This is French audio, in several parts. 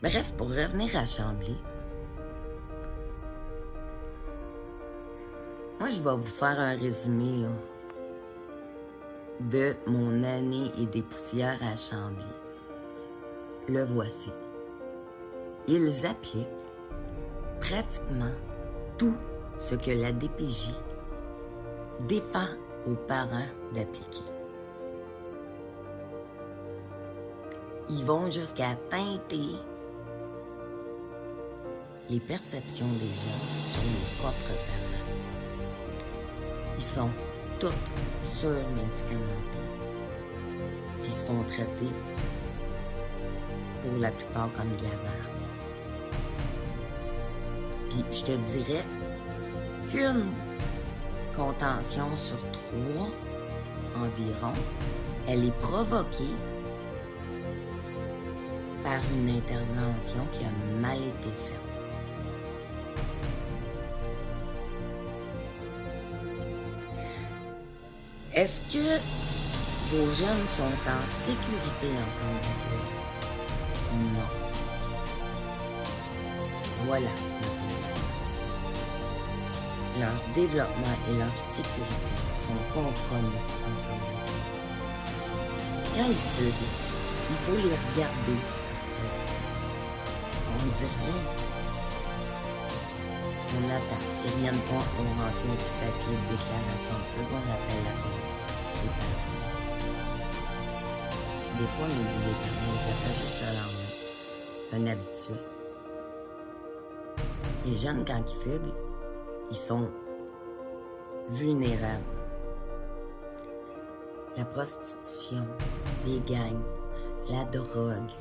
Bref, pour revenir à Chambly, moi, je vais vous faire un résumé là, de mon année et des poussières à Chambly. Le voici. Ils appliquent pratiquement tout ce que la DPJ défend aux parents d'appliquer. Ils vont jusqu'à teinter les perceptions des jeunes sur leurs propres parents. Ils sont tous surmédicamentés. Puis ils se font traiter pour la plupart comme de la merde. Puis je te dirais qu'une contention sur 3 environ, elle est provoquée par une intervention qui a mal été faite. Est-ce que vos jeunes sont en sécurité ensemble avec eux? Non. Voilà la position. Leur développement et leur sécurité sont compromis ensemble avec eux. Quand ils fuguent, il faut les regarder. On ne dit rien. On attend. S'ils ne viennent pas, on remplit un petit papier de déclaration de feu, on appelle la police. Les parents. Des fois, on oublie les parents, on les appelle juste le lendemain. Un habitué. Les jeunes, quand ils fuguent, ils sont vulnérables. La prostitution, les gangs, la drogue.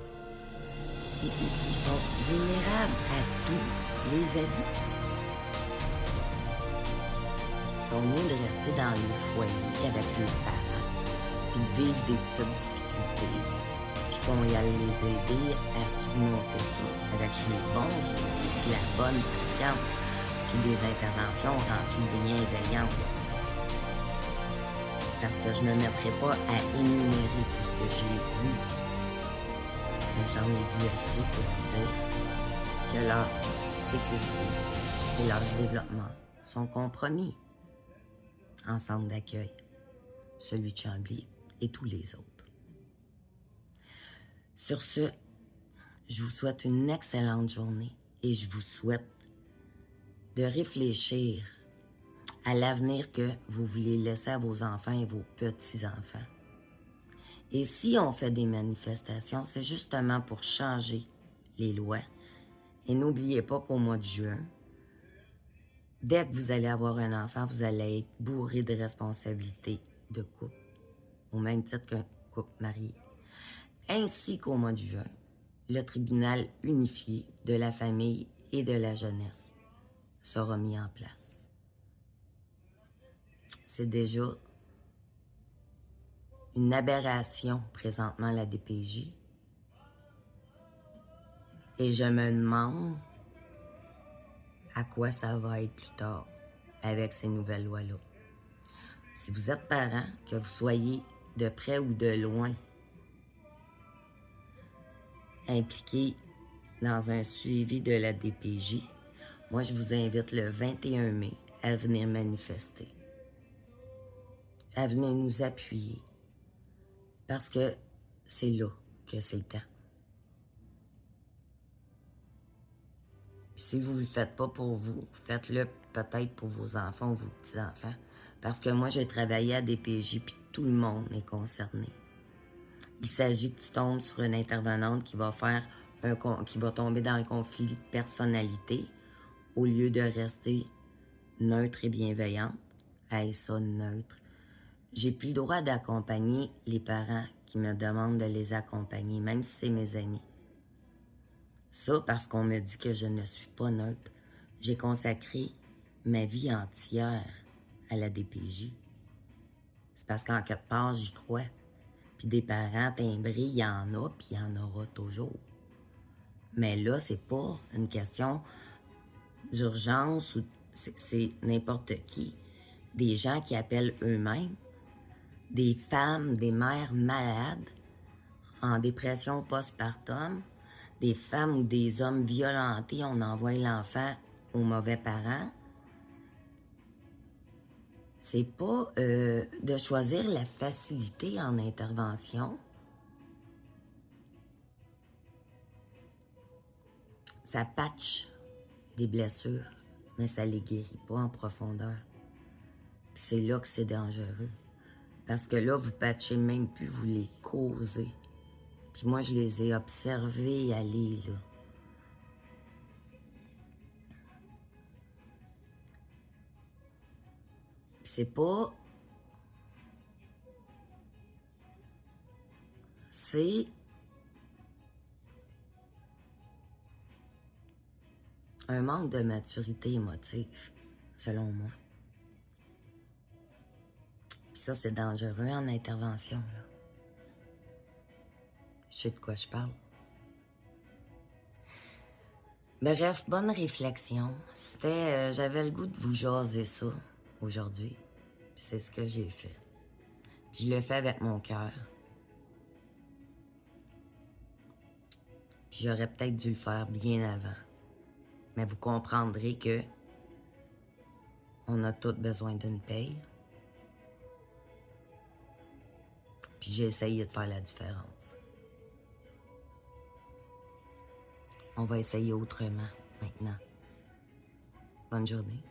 Ils sont vulnérables à tous les abus. Ils sont mieux de rester dans le foyer avec leurs parents, puis de vivre des petites difficultés, puis qu'on y aille les aider à surmonter ça avec les bons outils, puis la bonne patience, puis des interventions remplies de bienveillance. Parce que je ne me mettrai pas à énumérer tout ce que j'ai vu. Mais j'en ai vu assez pour vous dire que leur sécurité et leur développement sont compromis en centre d'accueil, celui de Chambly et tous les autres. Sur ce, je vous souhaite une excellente journée et je vous souhaite de réfléchir à l'avenir que vous voulez laisser à vos enfants et vos petits-enfants. Et si on fait des manifestations, c'est justement pour changer les lois. Et n'oubliez pas qu'au mois de juin, dès que vous allez avoir un enfant, vous allez être bourré de responsabilités de couple, au même titre qu'un couple marié. Ainsi qu'au mois de juin, le tribunal unifié de la famille et de la jeunesse sera mis en place. C'est déjà une aberration présentement la DPJ. Et je me demande à quoi ça va être plus tard avec ces nouvelles lois-là. Si vous êtes parent, que vous soyez de près ou de loin impliqué dans un suivi de la DPJ, moi je vous invite le 21 mai à venir manifester, à venir nous appuyer, parce que c'est là que c'est le temps. Si vous ne le faites pas pour vous, faites-le peut-être pour vos enfants ou vos petits-enfants. Parce que moi, j'ai travaillé à DPJ, puis tout le monde est concerné. Il s'agit que tu tombes sur une intervenante qui va tomber dans le conflit de personnalité au lieu de rester neutre et bienveillante. Hey, ça, neutre. J'ai plus le droit d'accompagner les parents qui me demandent de les accompagner, même si c'est mes amis. Ça, parce qu'on me dit que je ne suis pas neutre. J'ai consacré ma vie entière à la DPJ. C'est parce qu'en quelque part, j'y crois. Puis des parents timbrés, il y en a, puis il y en aura toujours. Mais là, c'est pas une question d'urgence ou c'est n'importe qui. Des gens qui appellent eux-mêmes, des femmes, des mères malades, en dépression postpartum, des femmes ou des hommes violentés, on envoie l'enfant aux mauvais parents. C'est pas de choisir la facilité en intervention. Ça patche des blessures, mais ça les guérit pas en profondeur. Puis c'est là que c'est dangereux. Parce que là, vous patchez même plus, vous les causez. Puis moi, je les ai observés aller, là. Puis c'est pas... C'est... un manque de maturité émotive, selon moi. Puis ça, c'est dangereux en intervention, là. Je sais de quoi je parle. Bref, bonne réflexion. C'était... j'avais le goût de vous jaser ça, aujourd'hui. Puis c'est ce que j'ai fait. Puis je le fais avec mon cœur. Puis j'aurais peut-être dû le faire bien avant. Mais vous comprendrez que on a tous besoin d'une paye. Puis j'ai essayé de faire la différence. On va essayer autrement maintenant. Bonne journée.